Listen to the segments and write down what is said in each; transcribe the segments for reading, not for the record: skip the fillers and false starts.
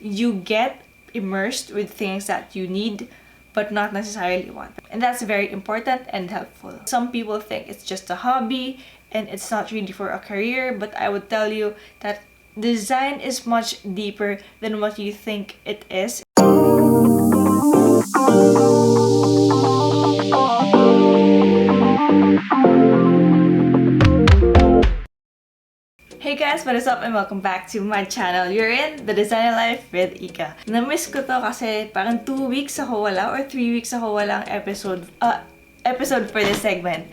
you get immersed with things that you need but not necessarily want. And that's very important and helpful. Some people think it's just a hobby and it's not really for a career, but I would tell you that design is much deeper than what you think it is. Hey guys, what is up and welcome back to my channel. You're in The Designer Life with Ika. Na-miss ko to kasi parang 2 weeks ako wala or 3 weeks ako walang episode for this segment.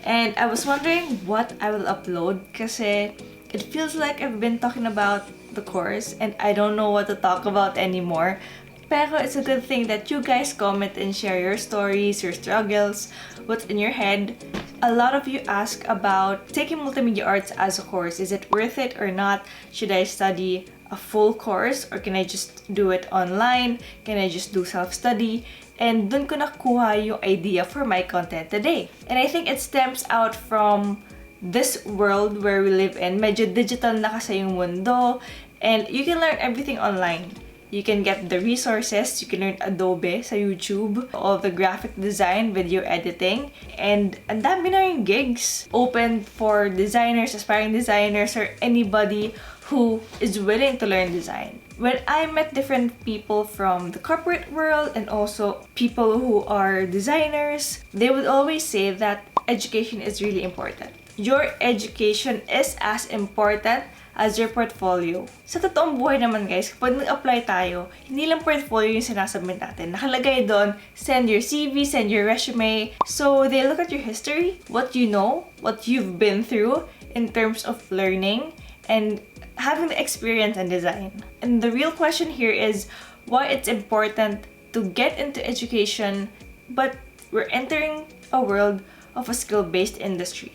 And I was wondering what I will upload kasi it feels like I've been talking about the course and I don't know what to talk about anymore. Pero it's a good thing that you guys comment and share your stories, your struggles, what's in your head. A lot of you ask about taking multimedia arts as a course. Is it worth it or not? Should I study a full course or can I just do it online? Can I just do self-study? And dun ko nakuha yung idea for my content today. And I think it stems out from this world where we live in. Medyo digital na kasi yung mundo and you can learn everything online. You can get the resources, you can learn Adobe sa YouTube, all the graphic design, video editing, and ang dami na yung gigs open for designers, aspiring designers, or anybody who is willing to learn design. When I met different people from the corporate world and also people who are designers, they would always say that education is really important. Your education is as important as your portfolio. Sa totoong buhay naman guys, kapag nag-apply tayo, hindi lang portfolio yung sinasubmit natin. Nakalagay doon, send your CV, send your resume. So they look at your history, what you know, what you've been through in terms of learning and having the experience in design. And the real question here is why it's important to get into education, but we're entering a world of a skill-based industry.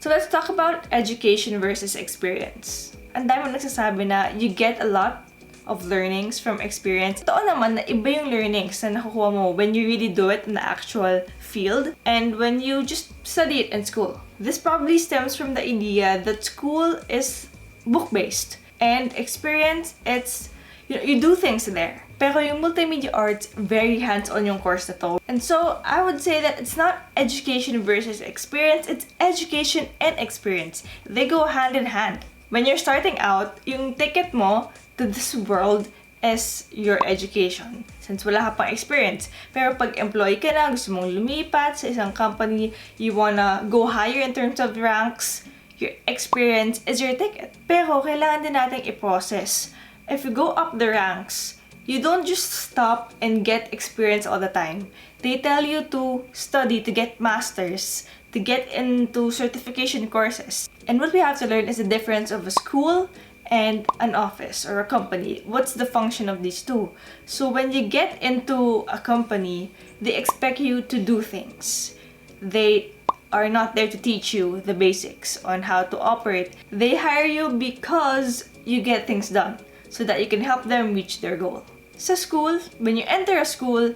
So let's talk about education versus experience. Ang dami nagsasabi na you get a lot of learnings from experience. Totoo naman na iba yung learnings na nakukuha mo when you really do it in the actual field and when you just study it in school. This probably stems from the idea that school is book-based and experience, it's, you do things there. Pero yung multimedia arts, very hands-on yung course na to. And so, I would say that it's not education versus experience, it's education and experience. They go hand in hand. When you're starting out, yung ticket mo to this world is your education. Since wala ka pang experience. Pero pag employee ka na, gusto mong lumipat sa isang company, you wanna go higher in terms of ranks, your experience is your ticket. Pero kailangan din natin i-process. If you go up the ranks, you don't just stop and get experience all the time. They tell you to study, to get masters, to get into certification courses. And what we have to learn is the difference of a school and an office or a company. What's the function of these two? So when you get into a company, they expect you to do things. They are not there to teach you the basics on how to operate. They hire you because you get things done so that you can help them reach their goal. Sa school, when you enter a school,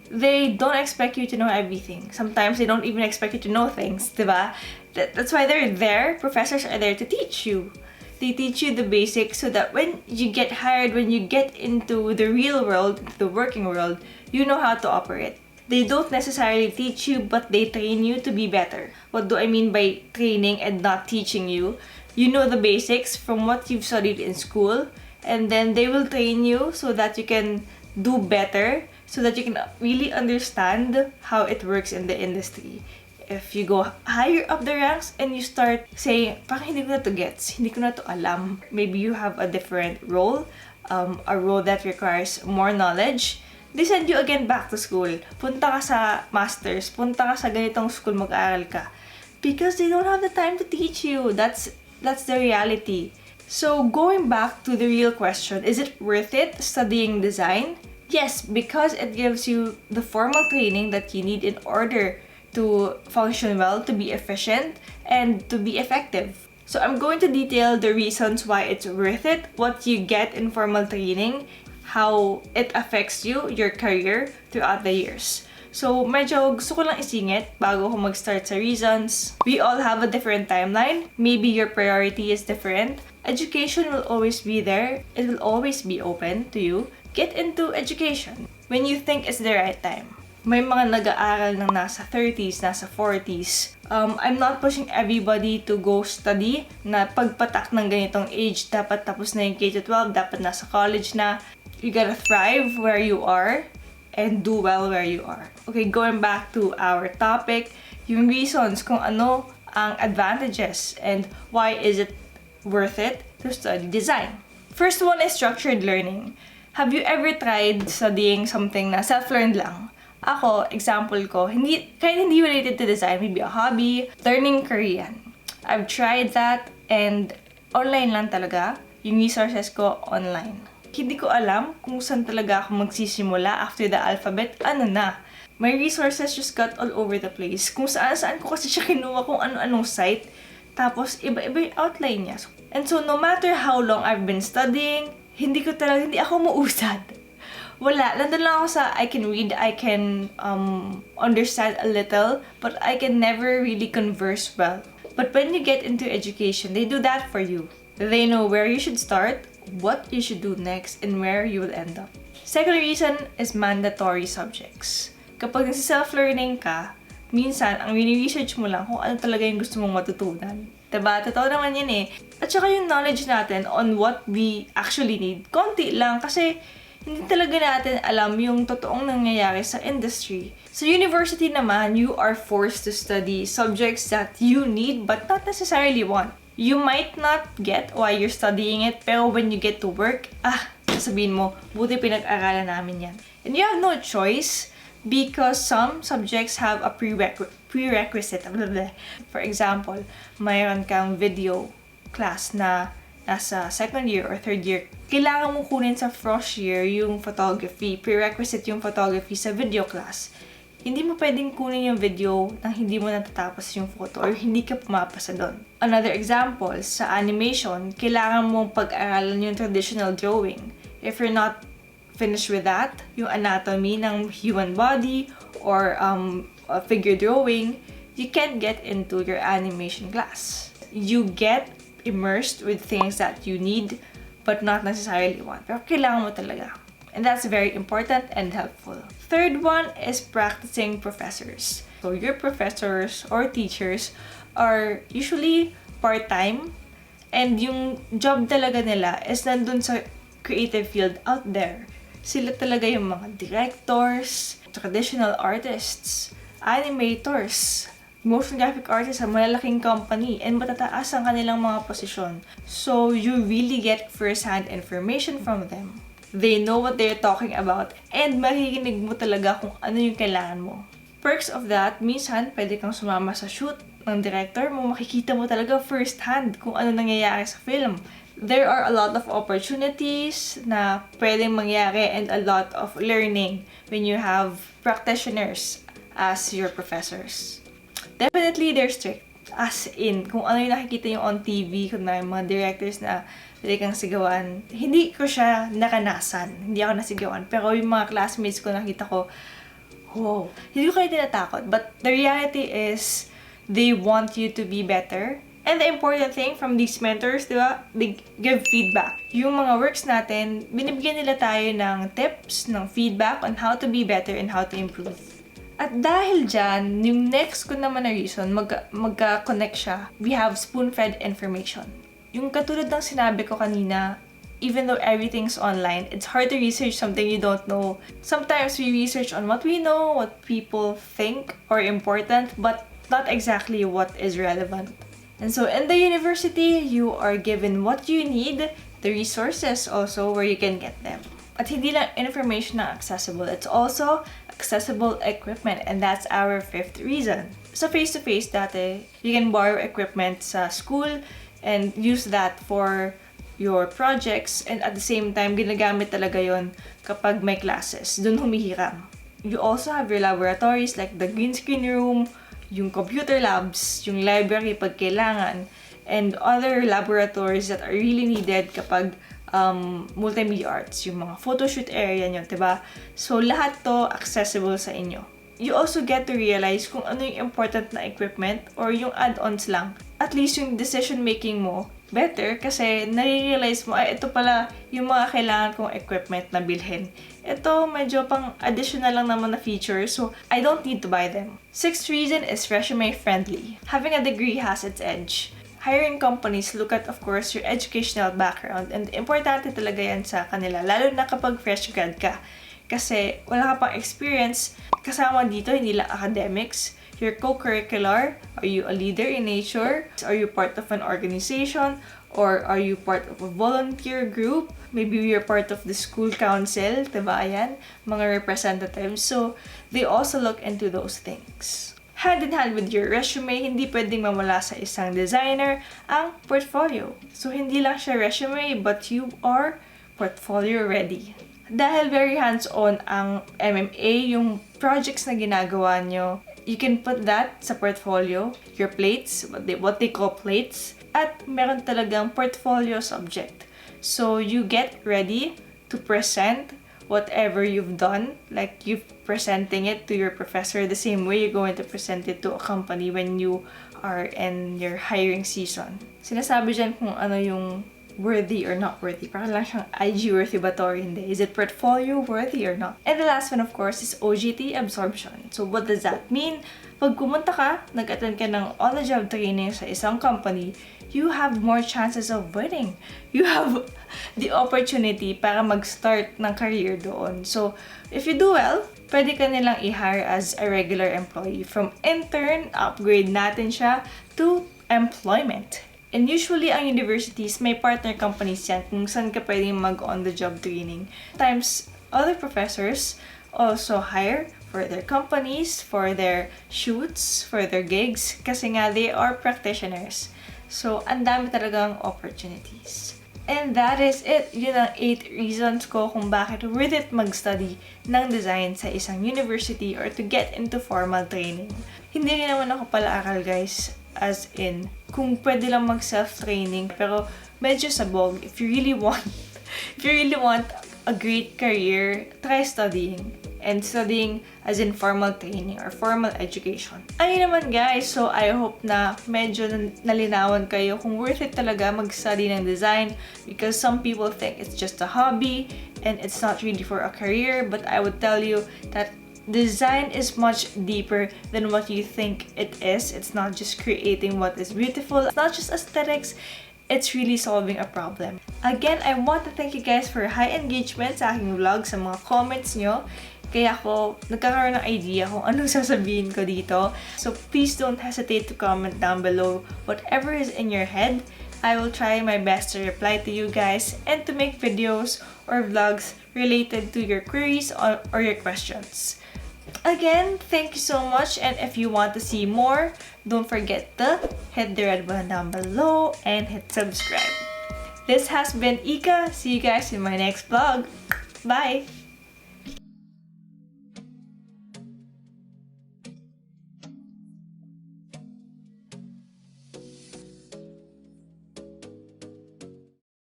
they don't expect you to know everything. Sometimes they don't even expect you to know things, diba? That's why they're there. Professors are there to teach you. They teach you the basics so that when you get hired, when you get into the real world, the working world, you know how to operate. They don't necessarily teach you, but they train you to be better. What do I mean by training and not teaching you? You know the basics from what you've studied in school, and then they will train you so that you can do better, so that you can really understand how it works in the industry. If you go higher up the ranks and you start saying, parang hindi ko na to gets, hindi ko na to alam. Maybe you have a different role, a role that requires more knowledge. They send you again back to school. Punta ka sa masters, punta ka sa ganitong school, mag-aaral ka. Because they don't have the time to teach you. That's the reality. So going back to the real question, is it worth it studying design? Yes, because it gives you the formal training that you need in order to function well, to be efficient, and to be effective. So I'm going to detail the reasons why it's worth it, what you get in formal training, how it affects you, your career throughout the years. So, medyo gusto ko lang isingit bago ako mag-start sa reasons. We all have a different timeline. Maybe your priority is different. Education will always be there. It will always be open to you. Get into education when you think it's the right time. May mga nag-aaral ng nasa 30s, nasa 40s. I'm not pushing everybody to go study na pagpatak ng ganitong age, dapat tapos na yung K-12, dapat nasa college na. You gotta thrive where you are and do well where you are. Okay, going back to our topic, yung reasons kung ano ang advantages and why is it worth it to study design. First one is structured learning. Have you ever tried studying something na self-learned lang? Ako, example ko, kahit hindi related to design, maybe a hobby, learning Korean. I've tried that and online lang talaga. Yung resources ko online. Hindi ko alam kung saan talaga ako magsisimula after the alphabet. Ano na? My resources just got all over the place. Kung saan-saan ko kasi siya kinuha kung ano-anong site. Tapos, iba-iba yung outline niya. And so, no matter how long I've been studying, hindi ako mausad. Wala. Nandun lang ako sa I can read, I can understand a little, but I can never really converse well. But when you get into education, they do that for you. They know where you should start, what you should do next, and where you will end up. Second reason is mandatory subjects. Kapag nasa-self-learning ka, minsan, ang research mo lang kung ano talaga yung gusto mong matutunan. Diba? Totoo naman yan eh. At saka yung knowledge natin on what we actually need, konti lang kasi hindi talaga natin alam yung totoong nangyayari sa industry. Sa university naman, you are forced to study subjects that you need but not necessarily want. You might not get why you're studying it, pero when you get to work, sasabihin mo, buti pinag-aralan namin yan. And you have no choice because some subjects have a prerequisite. For example, mayroon kang video class na nasa second year or third year. Kailangan mong kunin sa first year yung photography. Prerequisite yung photography sa video class. Hindi mo pwedeng kunin yung video nang hindi mo natatapos yung photo or hindi ka pumapasa doon. Another example, sa animation, kailangan mong pag-aralan yung traditional drawing. If you're not finished with that, yung anatomy ng human body or figure drawing, you can't get into your animation class. You get immersed with things that you need but not necessarily want. Pero kailangan mo talaga. And that's very important and helpful. Third one is practicing professors. So your professors or teachers are usually part-time and yung job talaga nila is nandun sa creative field out there. Sila talaga yung mga directors, traditional artists, animators, motion graphic artists sa malalaking company and matataas ang kanilang mga posisyon. So you really get first-hand information from them. They know what they're talking about and makikinig mo talaga kung ano yung kailangan mo. Perks of that, minsan pwede kang sumama sa shoot ng director mo, makikita mo talaga first-hand kung ano nangyayari sa film. There are a lot of opportunities na pwedeng mangyari and a lot of learning when you have practitioners as your professors. Definitely, they're strict. As in, kung ano yung nakikita nyo on TV, kung na yung mga directors na pwede kang sigawan, hindi ko siya nakanasan. Hindi ako nasigawan. Pero yung mga classmates ko nakita ko, wow, hindi ko kayo tinatakot. But the reality is, they want you to be better. And the important thing from these mentors, di ba, they give feedback. Yung mga works natin, binibigyan nila tayo ng tips, ng feedback on how to be better and how to improve. At dahil dyan, yung next ko naman na reason, magka-connect siya, we have spoon-fed information. Yung katulad ng sinabi ko kanina, even though everything's online, it's hard to research something you don't know. Sometimes we research on what we know, what people think are important, but not exactly what is relevant. And so in the university, you are given what you need, the resources also where you can get them. At hindi lang information na accessible, it's also accessible equipment, and that's our fifth reason. Sa face-to-face dati, you can borrow equipment sa school and use that for your projects, and at the same time, ginagamit talaga yon kapag may classes. Dun humihiram. You also have your laboratories like the green screen room, yung computer labs, yung library pag kailangan, and other laboratories that are really needed kapag multimedia arts, yung mga photoshoot area nyo, diba? So, lahat to accessible sa inyo. you also get to realize kung ano yung important na equipment or yung add-ons lang. At least yung decision-making mo better kasi nare-realize mo, ay ito pala yung mga kailangan kong equipment na bilhin. Ito medyo pang additional lang naman na feature, so I don't need to buy them. Sixth reason is resume-friendly. Having a degree has its edge. Hiring companies look at, of course, your educational background, and importante talaga yan sa kanila, lalo na kapag fresh grad ka. Kasi wala ka pang experience, kasama dito hindi lang academics, your co-curricular, are you a leader in nature, are you part of an organization, or are you part of a volunteer group, maybe you're part of the school council, diba yan, mga representatives, so they also look into those things. Hand in hand with your resume, hindi pwedeng mawala sa isang designer ang portfolio. So hindi lang siya resume, but you are portfolio ready. Dahil very hands-on ang MMA, yung projects na ginagawa nyo, you can put that sa portfolio, your plates, what they call plates, at meron talagang portfolio subject. So you get ready to present whatever you've done, like you're presenting it to your professor the same way you're going to present it to a company when you are in your hiring season. Sinasabi dyan kung ano yung worthy or not worthy. Parang lang siyang IG worthy ba to or hindi. Is it portfolio worthy or not? And the last one, of course, is OJT Absorption. So what does that mean? Pag pumunta ka, nag-attend ka ng on-the-job training sa isang company, you have more chances of winning. You have the opportunity para mag-start ng career doon. So, if you do well, pwede ka nilang i-hire as a regular employee. From intern, upgrade natin siya to employment. And usually, ang universities, may partner companies yan kung saan ka pwedeng mag-on-the-job training. Sometimes, other professors also hire for their companies, for their shoots, for their gigs, kasi nga they are practitioners. So, ang dami talagang opportunities. And that is it. Yun ang 8 reasons ko kung bakit worth it mag-study ng design sa isang university or to get into formal training. Hindi rin naman ako pala-aral, guys. As in, kung pwede lang mag-self-training, pero medyo sabog. If you really want a great career, try studying. And studying as in formal training or formal education. Ayun naman guys, so I hope na medyo nalinawan kayo kung worth it talaga mag-study ng design because some people think it's just a hobby and it's not really for a career, but I would tell you that design is much deeper than what you think it is. It's not just creating what is beautiful. It's not just aesthetics. It's really solving a problem. Again, I want to thank you guys for high engagement sa aking vlog, sa mga comments nyo. Kaya ako nagkakaroon ng idea kung anong sasabihin ko dito. So please don't hesitate to comment down below whatever is in your head. I will try my best to reply to you guys and to make videos or vlogs related to your queries or your questions. Again, thank you so much, and if you want to see more, don't forget to hit the red button down below and hit subscribe. This has been Ika. See you guys in my next vlog. Bye!